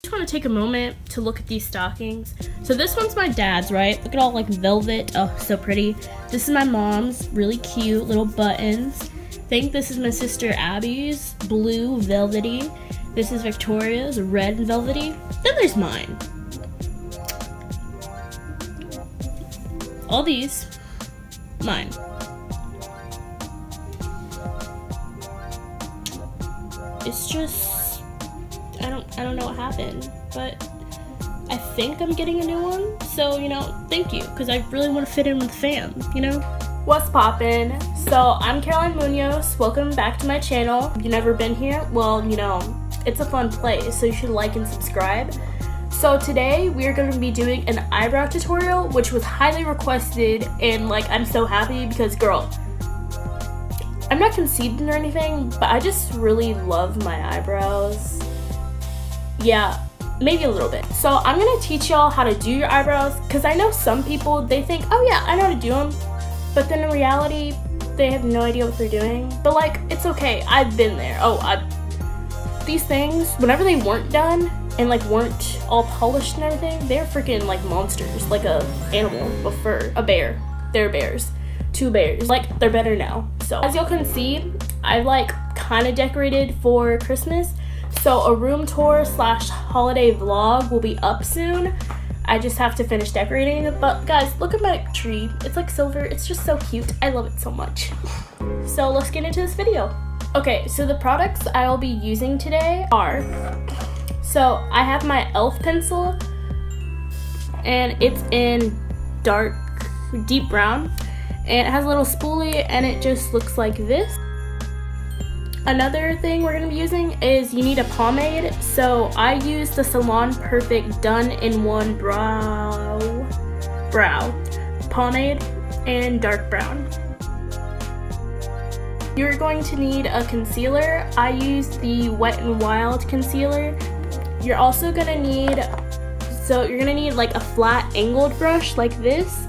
just want to take a moment to look at these stockings. So this one's my dad's, right? Look at all like velvet. Oh, so pretty. This is my mom's, really cute little buttons. I think this is my sister Abby's, blue velvety. This is Victoria's, red and velvety. Then there's mine. All these, mine. It's just, I don't know what happened, but I think I'm getting a new one. So, you know, thank you, because I really want to fit in with the fam, you know? What's poppin'? So, I'm Caroline Munoz. Welcome back to my channel. If you've never been here, well, you know, it's a fun place, so you should like and subscribe. So today, we are going to be doing an eyebrow tutorial, which was highly requested, and like, I'm so happy because, girl, I'm not conceited or anything, but I just really love my eyebrows. Yeah, maybe a little bit. So I'm gonna teach y'all how to do your eyebrows, because I know some people, they think, oh yeah, I know how to do them, but then in reality, they have no idea what they're doing. But like, it's okay, I've been there. These things, whenever they weren't done, and like weren't all polished and everything, they're freaking like monsters, like a animal with fur, a bear. They're bears. 2 bears. Like, they're better now. So as y'all can see, I've like kind of decorated for Christmas. So a room tour / holiday vlog will be up soon. I just have to finish decorating it. But guys, look at my tree. It's like silver. It's just so cute. I love it so much. So let's get into this video. Okay, so the products I'll be using today are, so I have my e.l.f. pencil, and it's in deep brown, and it has a little spoolie, and it just looks like this. Another thing we're going to be using is you need a pomade. So I use the Salon Perfect Done-in-One brow pomade in dark brown. You're going to need a concealer. I use the Wet n Wild concealer. You're also going to need, you're going to need like a flat angled brush like this.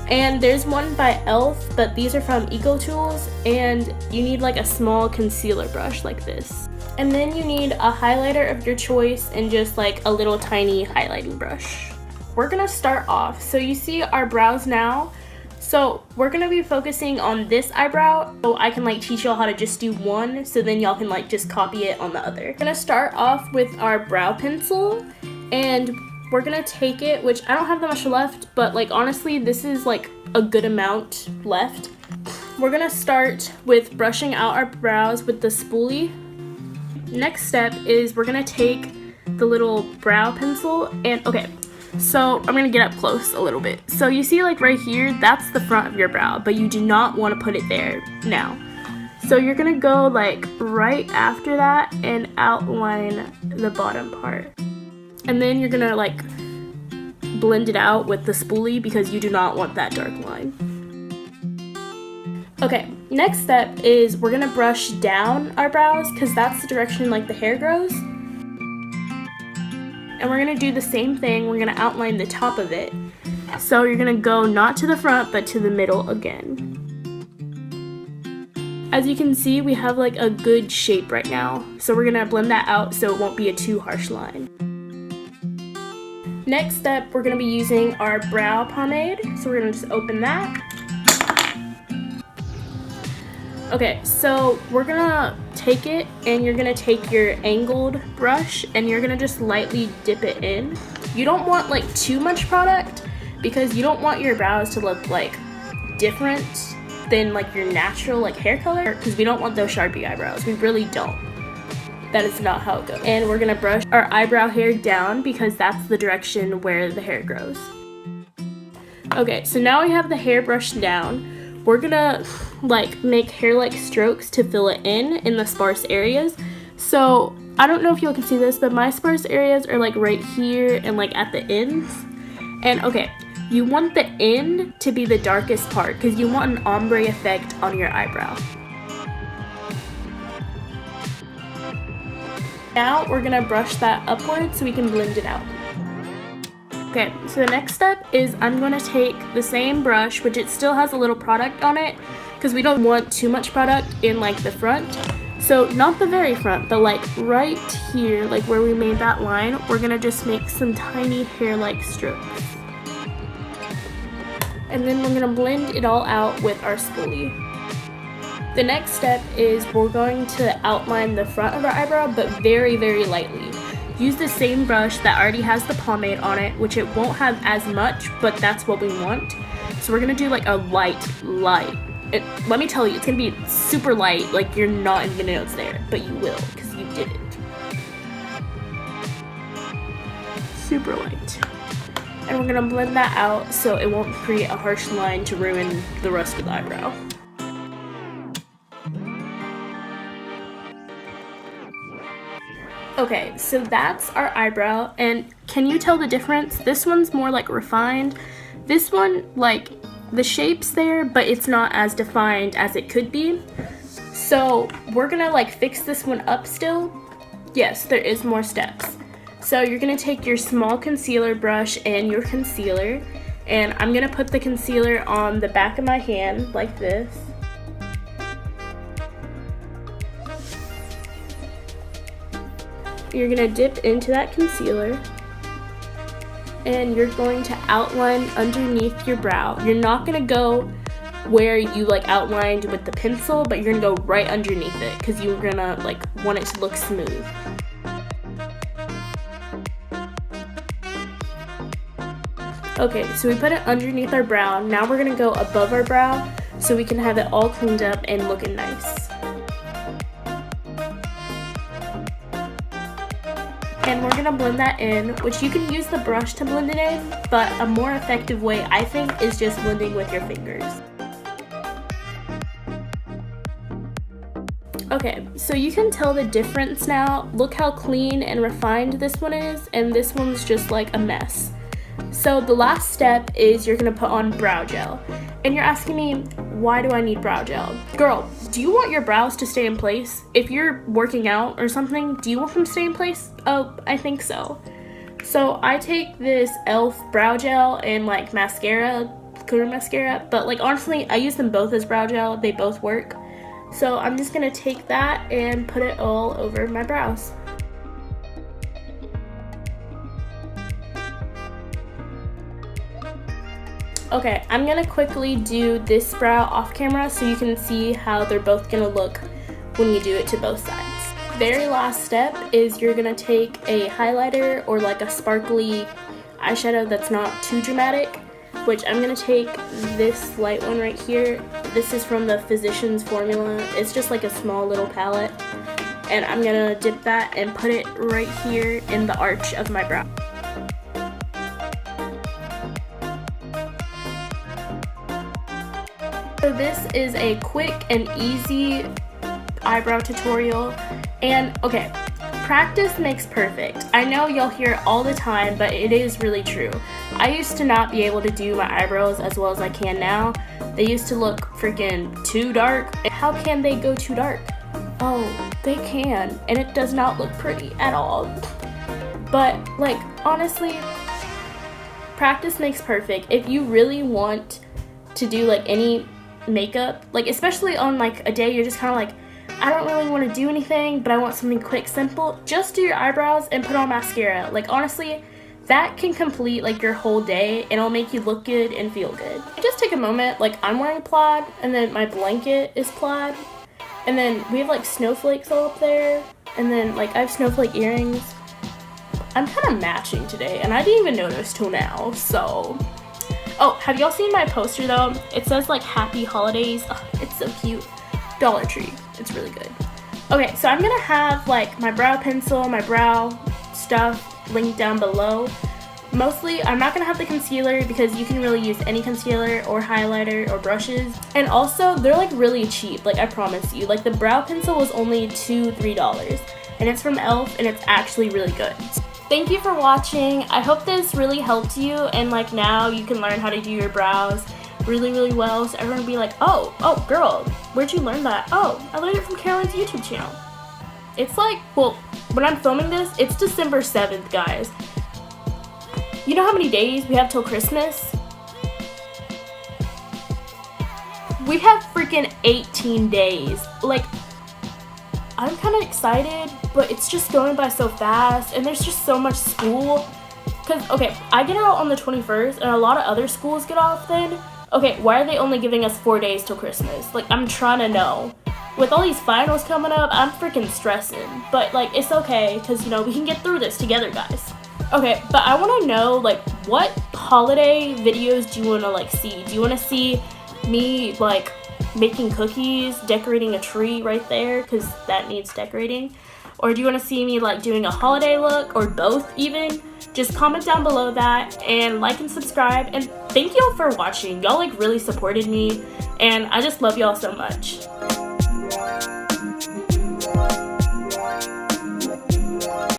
And there's one by e.l.f., but these are from Eco Tools, and you need like a small concealer brush like this. And then you need a highlighter of your choice and just like a little tiny highlighting brush. We're gonna start off. So you see our brows now. So we're gonna be focusing on this eyebrow, so I can like teach y'all how to just do one, so then y'all can like just copy it on the other. We're gonna start off with our brow pencil, and we're gonna take it, which I don't have that much left, but like honestly, this is like a good amount left. We're gonna start with brushing out our brows with the spoolie. Next step is we're gonna take the little brow pencil and, okay, so I'm gonna get up close a little bit. So you see like right here, that's the front of your brow, but you do not wanna put it there now. So you're gonna go like right after that and outline the bottom part. And then you're gonna like blend it out with the spoolie because you do not want that dark line. Okay, next step is we're gonna brush down our brows because that's the direction like the hair grows. And we're gonna do the same thing. We're gonna outline the top of it. So you're gonna go not to the front, but to the middle again. As you can see, we have like a good shape right now. So we're gonna blend that out so it won't be a too harsh line. Next step, we're going to be using our brow pomade. So we're going to just open that. Okay, so we're going to take it and you're going to take your angled brush and you're going to just lightly dip it in. You don't want like too much product because you don't want your brows to look like different than like your natural like hair color, because we don't want those Sharpie eyebrows. We really don't. That is not how it goes. And we're gonna brush our eyebrow hair down because that's the direction where the hair grows. Okay, so now we have the hair brushed down. We're gonna like make hair-like strokes to fill it in the sparse areas. So I don't know if y'all can see this, but my sparse areas are like right here and like at the ends. And okay, you want the end to be the darkest part because you want an ombre effect on your eyebrow. Now we're gonna brush that upward so we can blend it out. Okay, so the next step is I'm gonna take the same brush, which it still has a little product on it, because we don't want too much product in like the front. So not the very front, but like right here, like where we made that line, we're gonna just make some tiny hair-like strokes. And then we're gonna blend it all out with our spoolie. The next step is we're going to outline the front of our eyebrow, but very, very lightly. Use the same brush that already has the pomade on it, which it won't have as much, but that's what we want. So we're gonna do like a light. Let me tell you, it's gonna be super light, like you're not even gonna know it's there, but you will, because you did it. Super light. And we're gonna blend that out so it won't create a harsh line to ruin the rest of the eyebrow. Okay, so that's our eyebrow, and can you tell the difference? This one's more like refined. This one, like, the shape's there, but it's not as defined as it could be. So we're gonna like fix this one up still. Yes, there is more steps. So you're gonna take your small concealer brush and your concealer, and I'm gonna put the concealer on the back of my hand like this. You're gonna dip into that concealer, and you're going to outline underneath your brow. You're not gonna go where you like outlined with the pencil, but you're gonna go right underneath it because you're gonna like want it to look smooth. Okay, so we put it underneath our brow. Now we're gonna go above our brow so we can have it all cleaned up and looking nice. And we're gonna blend that in, which you can use the brush to blend it in, but a more effective way, I think, is just blending with your fingers. Okay, so you can tell the difference now. Look how clean and refined this one is, and this one's just like a mess. So the last step is you're gonna put on brow gel. And you're asking me, why do I need brow gel? Girl, do you want your brows to stay in place? If you're working out or something, do you want them to stay in place? Oh, I think so. So I take this e.l.f. brow gel and like mascara, clear mascara, but like honestly, I use them both as brow gel. They both work. So I'm just gonna take that and put it all over my brows. Okay, I'm gonna quickly do this brow off camera so you can see how they're both gonna look when you do it to both sides. Very last step is you're gonna take a highlighter or like a sparkly eyeshadow that's not too dramatic, which I'm gonna take this light one right here. This is from the Physicians Formula. It's just like a small little palette. And I'm gonna dip that and put it right here in the arch of my brow. So this is a quick and easy eyebrow tutorial, and okay, practice makes perfect. I know y'all hear it all the time, but it is really true. I used to not be able to do my eyebrows as well as I can now. They used to look freaking too dark. How can they go too dark? Oh, they can, and it does not look pretty at all. But like, honestly, practice makes perfect. If you really want to do like any makeup, like especially on like a day you're just kind of like, I don't really want to do anything, but I want something quick, simple, just do your eyebrows and put on mascara. Like honestly, that can complete like your whole day and it'll make you look good and feel good. Just take a moment, like I'm wearing plaid and then my blanket is plaid, and then we have like snowflakes all up there, and then like I have snowflake earrings. I'm kind of matching today and I didn't even notice till now. So oh, have y'all seen my poster though? It says like happy holidays. Oh, it's so cute. Dollar Tree. It's really good. Okay, so I'm gonna have like my brow pencil, my brow stuff linked down below. Mostly, I'm not gonna have the concealer because you can really use any concealer or highlighter or brushes. And also, they're like really cheap, like I promise you. Like the brow pencil was only $2-3 and it's from e.l.f. and it's actually really good. Thank you for watching. I hope this really helped you, and like now you can learn how to do your brows really well, so everyone will be like, oh girl, where'd you learn that? Oh, I learned it from Caroline's YouTube channel. It's like, well, when I'm filming this, it's December 7th, guys. You know how many days we have till Christmas? We have freaking 18 days. Like, I'm kind of excited, but it's just going by so fast, and there's just so much school. Because, okay, I get out on the 21st, and a lot of other schools get off then. Okay, why are they only giving us 4 days till Christmas? Like, I'm trying to know. With all these finals coming up, I'm freaking stressing. But, like, it's okay, because, you know, we can get through this together, guys. Okay, but I want to know, like, what holiday videos do you want to, like, see? Do you want to see me, like, making cookies, decorating a tree right there, because that needs decorating? Or do you want to see me, like, doing a holiday look, or both even? Just comment down below that, and like and subscribe, and thank y'all for watching. Y'all, like, really supported me, and I just love y'all so much.